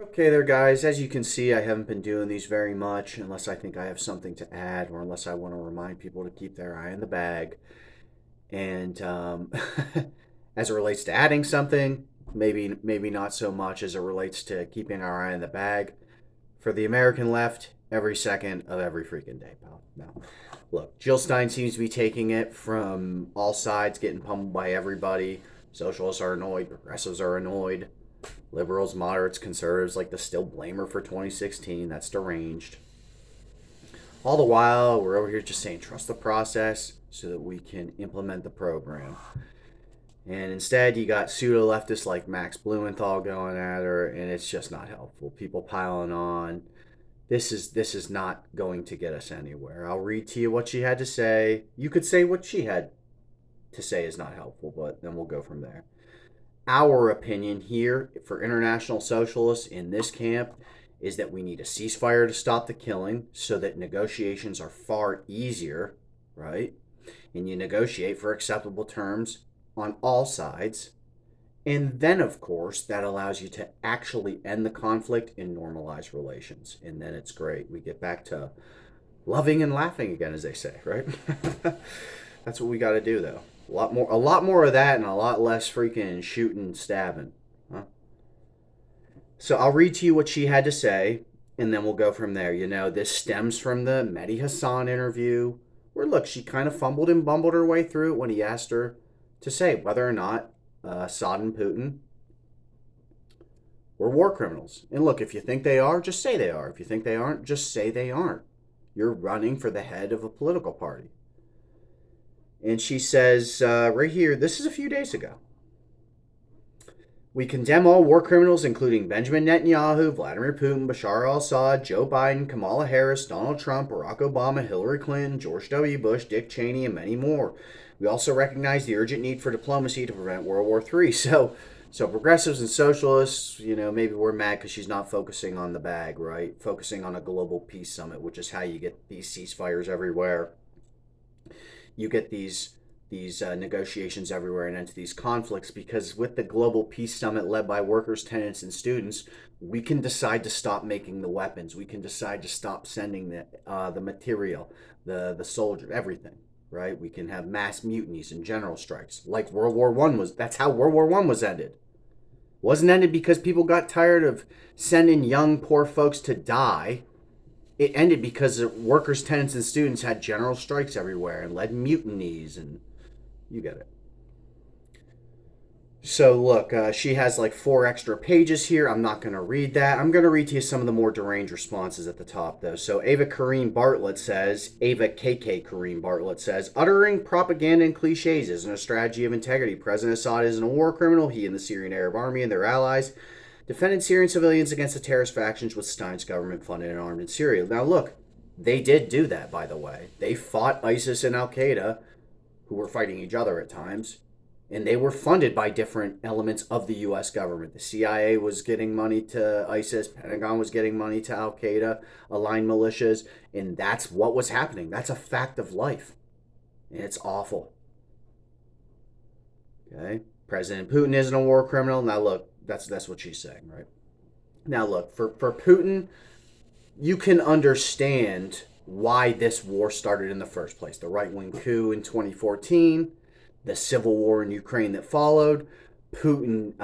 Okay there, guys. As you can see, I haven't been doing these very much unless I think I have something to add or unless I want to remind people to keep their eye in the bag. And as it relates to adding something, maybe not so much as it relates to keeping our eye in the bag. For the American left, every second of every freaking day, pal. No. Look, Jill Stein seems to be taking it from all sides, getting pummeled by everybody. Socialists are annoyed, progressives are annoyed. Liberals, moderates, conservatives like to still blame her for 2016. That's deranged. All the while, we're over here just saying trust the process so that we can implement the program. And instead, you got pseudo leftists like Max Blumenthal going at her, and it's just not helpful. People piling on. This is not going to get us anywhere. I'll read to you what she had to say. You could say what she had to say is not helpful, but then we'll go from there. Our opinion here for international socialists in this camp is that we need a ceasefire to stop the killing so that negotiations are far easier, right? And you negotiate for acceptable terms on all sides. And then, of course, that allows you to actually end the conflict and normalize relations. And then it's great. We get back to loving and laughing again, as they say, right? That's what we got to do, though. A lot more of that, and a lot less freaking shooting and stabbing. Huh? So I'll read to you what she had to say, and then we'll go from there. This stems from the Mehdi Hassan interview, where look, she kind of fumbled and bumbled her way through it when he asked her to say whether or not Assad and Putin were war criminals. And look, if you think they are, just say they are. If you think they aren't, just say they aren't. You're running for the head of a political party. And she says right here, this is a few days ago. We condemn all war criminals, including Benjamin Netanyahu, Vladimir Putin, Bashar al Assad, Joe Biden, Kamala Harris, Donald Trump, Barack Obama, Hillary Clinton, George W. Bush, Dick Cheney, and many more. We also recognize the urgent need for diplomacy to prevent World War III. So progressives and socialists, maybe we're mad because she's not focusing on the bag, right? Focusing on a global peace summit, which is how you get these ceasefires everywhere. You get these negotiations everywhere and into these conflicts, because with the global peace summit led by workers, tenants, and students, we can decide to stop making the weapons. We can decide to stop sending the material, the soldiers, everything. Right? We can have mass mutinies and general strikes, like World War One was. That's how World War One was ended. It wasn't ended because people got tired of sending young poor folks to die. It ended because workers, tenants, and students had general strikes everywhere and led mutinies, and you get it. So look, she has like 4 extra pages here. I'm not going to read that. I'm going to read to you some of the more deranged responses at the top, though. So Ava Kareem Bartlett says, Ava KK Kareem Bartlett says, uttering propaganda and cliches isn't a strategy of integrity. President Assad isn't a war criminal. He and the Syrian Arab Army and their allies defended Syrian civilians against the terrorist factions with Stein's government funded and armed in Syria. Now look, they did do that, by the way. They fought ISIS and Al Qaeda, who were fighting each other at times, and they were funded by different elements of the U.S. government. The CIA was getting money to ISIS, Pentagon was getting money to Al Qaeda, aligned militias, and that's what was happening. That's a fact of life, and it's awful. Okay, President Putin isn't a war criminal. Now look, that's what she's saying, right? Now look, for Putin, you can understand why this war started in the first place. The right-wing coup in 2014, the civil war in Ukraine that followed. Putin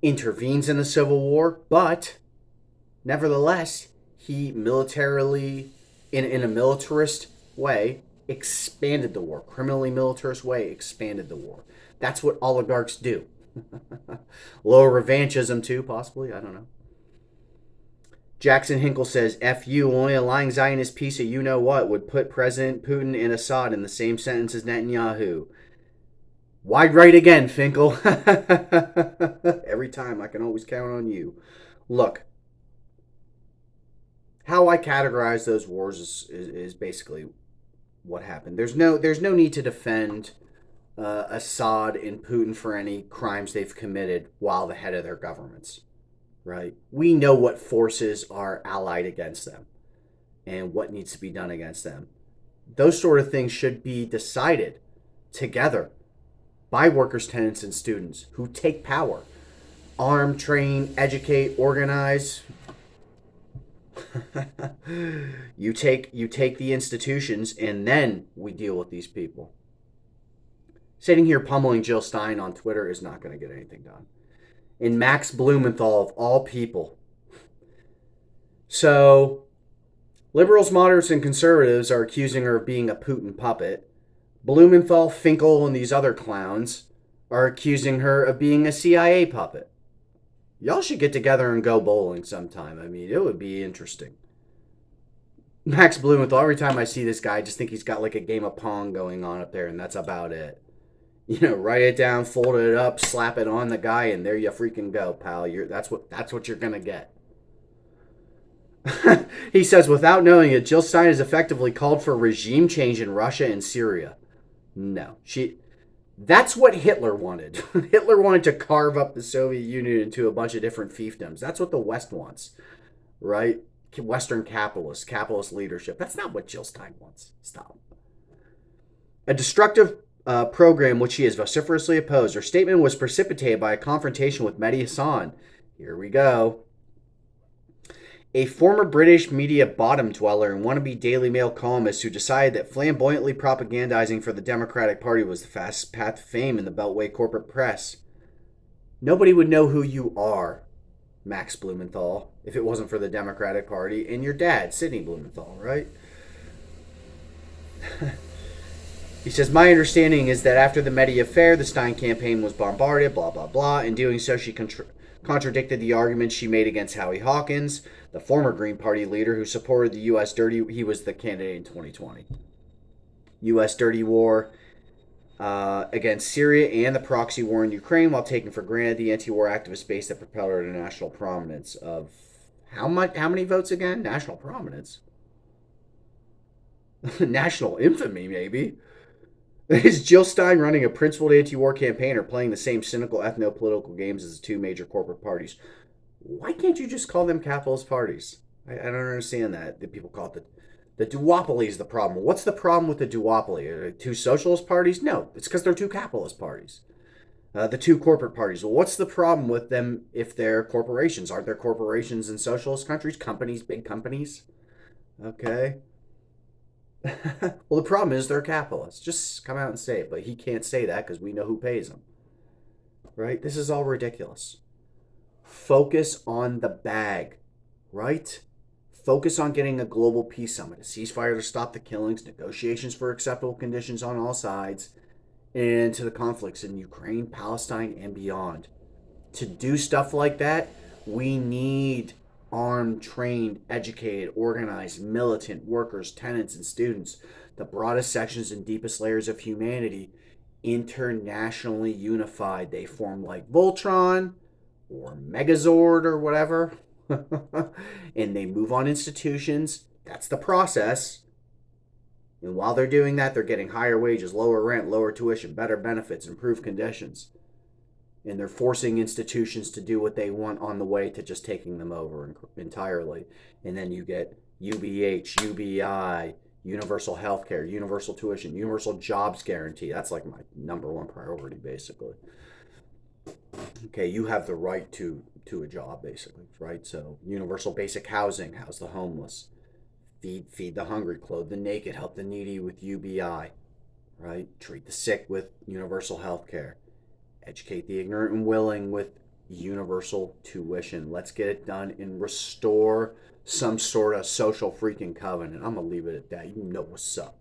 intervenes in the civil war, but nevertheless, he militarily, in a militarist way, expanded the war. Criminally militarist way, expanded the war. That's what oligarchs do. Low revanchism too, possibly. I don't know. Jackson Hinkle says, F you, only a lying Zionist piece of you-know-what would put President Putin and Assad in the same sentence as Netanyahu. Wide right again, Finkel. Every time, I can always count on you. Look, how I categorize those wars is basically what happened. There's no need to defend Assad and Putin for any crimes they've committed while the head of their governments. Right? We know what forces are allied against them and what needs to be done against them. Those sort of things should be decided together by workers, tenants, and students who take power. Arm, train, educate, organize. You take the institutions, and then we deal with these people. Sitting here pummeling Jill Stein on Twitter is not going to get anything done. And Max Blumenthal, of all people. So, liberals, moderates, and conservatives are accusing her of being a Putin puppet. Blumenthal, Hinkle, and these other clowns are accusing her of being a CIA puppet. Y'all should get together and go bowling sometime. I mean, it would be interesting. Max Blumenthal, every time I see this guy, I just think he's got like a game of Pong going on up there, and that's about it. Write it down, fold it up, slap it on the guy, and there you freaking go, pal. That's what you're gonna get. He says, without knowing it, Jill Stein has effectively called for regime change in Russia and Syria. No, that's what Hitler wanted. Hitler wanted to carve up the Soviet Union into a bunch of different fiefdoms. That's what the West wants, right? Western capitalist leadership. That's not what Jill Stein wants. Stop. A destructive program which she has vociferously opposed. Her statement was precipitated by a confrontation with Mehdi Hassan. Here we go. A former British media bottom dweller and wannabe Daily Mail columnist who decided that flamboyantly propagandizing for the Democratic Party was the fastest path to fame in the Beltway corporate press. Nobody would know who you are, Max Blumenthal, if it wasn't for the Democratic Party and your dad, Sidney Blumenthal, right? He says, my understanding is that after the Mehdi affair, the Stein campaign was bombarded, blah, blah, blah. In doing so, she contradicted the arguments she made against Howie Hawkins, the former Green Party leader who supported the U.S. he was the candidate in 2020. U.S. dirty war against Syria and the proxy war in Ukraine, while taking for granted the anti-war activist base that propelled her to national prominence of how many votes again? National prominence. National infamy, maybe. Is Jill Stein running a principled anti-war campaign or playing the same cynical ethno-political games as the two major corporate parties? Why can't you just call them capitalist parties? I don't understand that. The people call it the duopoly is the problem. What's the problem with the duopoly? Are they two socialist parties? No, it's because they're two capitalist parties. The two corporate parties. Well, what's the problem with them if they're corporations? Aren't there corporations in socialist countries? Companies, big companies? Okay. Well, the problem is they're capitalists. Just come out and say it. But he can't say that because we know who pays them. Right? This is all ridiculous. Focus on the bag. Right? Focus on getting a global peace summit, a ceasefire to stop the killings, negotiations for acceptable conditions on all sides, and to the conflicts in Ukraine, Palestine, and beyond. To do stuff like that, we need armed, trained, educated, organized, militant workers, tenants, and students, the broadest sections and deepest layers of humanity, internationally unified. They form like Voltron or Megazord or whatever, and they move on institutions. That's the process. And while they're doing that, they're getting higher wages, lower rent, lower tuition, better benefits, improved conditions. And they're forcing institutions to do what they want on the way to just taking them over entirely. And then you get UBH, UBI, universal health care, universal tuition, universal jobs guarantee. That's like my number one priority, basically. Okay, you have the right to a job, basically, right? So universal basic housing, house the homeless, feed the hungry, clothe the naked, help the needy with UBI, right? Treat the sick with universal health care. Educate the ignorant and willing with universal tuition. Let's get it done and restore some sort of social freaking covenant. I'm going to leave it at that. You know what's up.